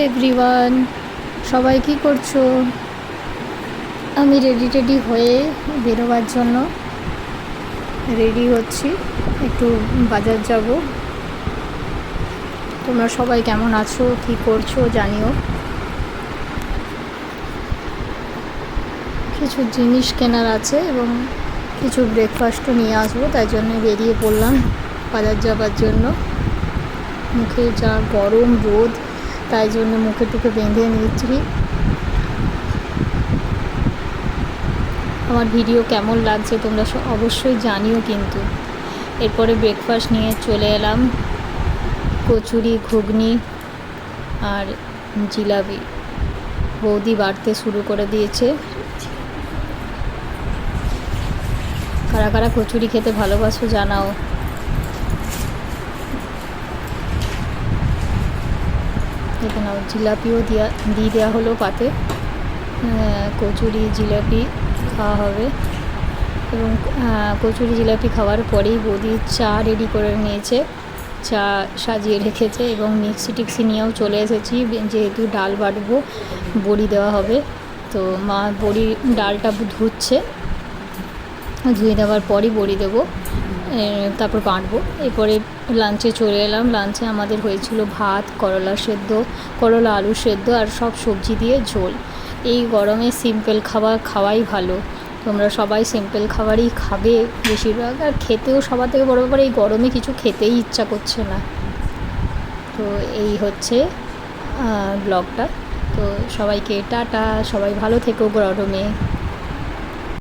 Everyone, সবাই কি করছো? আমি রেডি হয়ে বেরোবার জন্য রেডি হচ্ছি, একটু বাজার যাব। তোমরা সবাই কেমন আছো, কি করছো জানিও। কিছু জিনিস কেনার আছে এবং কিছু ব্রেকফাস্টও নিয়ে আসবো, তাই জন্য বেরিয়ে পড়লাম বাজার যাবার জন্য। মুখে যা গরম রোদ, তাই জন্য মুখে টুকে বেঁধে নিচ্ছি। আমার ভিডিও কেমন লাগছে তোমরা অবশ্যই জানিও কিন্তু। এরপরে ব্রেকফাস্ট নিয়ে চলে এলাম, কচুরি, ঘুগনি আর জিলাপি। বৌদি বাড়তে শুরু করে দিয়েছে। কারা কারা কচুরি খেতে ভালোবাসো জানাও। দেখে নাও, জিলাপিও দিয়ে দেওয়া হলো পাতে। কচুরি জিলাপি খাওয়া হবে এবং কচুরি জিলাপি খাওয়ার পরেই বৌদি চা রেডি করে নিয়েছে, চা সাজিয়ে রেখেছে এবং মিক্সি টিক্সি নিয়েও চলে এসেছি, যেহেতু ডাল বাটবো, বড়ি দেওয়া হবে। তো মা বড়ি ডালটা ধুচ্ছে, ধুয়ে দেওয়ার পরই বড়ি দেবো, তারপর বাটবো। এরপরে লাঞ্চে চলে এলাম। লাঞ্চে আমাদের হয়েছিল ভাত, করলা সেদ্ধ, করলা আলু সেদ্ধ আর সব সবজি দিয়ে ঝোল। এই গরমে সিম্পল খাবার খাওয়াই ভালো। তোমরা সবাই সিম্পল খাবারই খাবে বেশিরভাগ, আর খেতেও সবার থেকে বড় ব্যাপার, এই গরমে কিছু খেতেই ইচ্ছা করছে না। তো এই হচ্ছে ব্লগটা। তো সবাইকে টাটা, সবাই ভালো থেকো গরমে।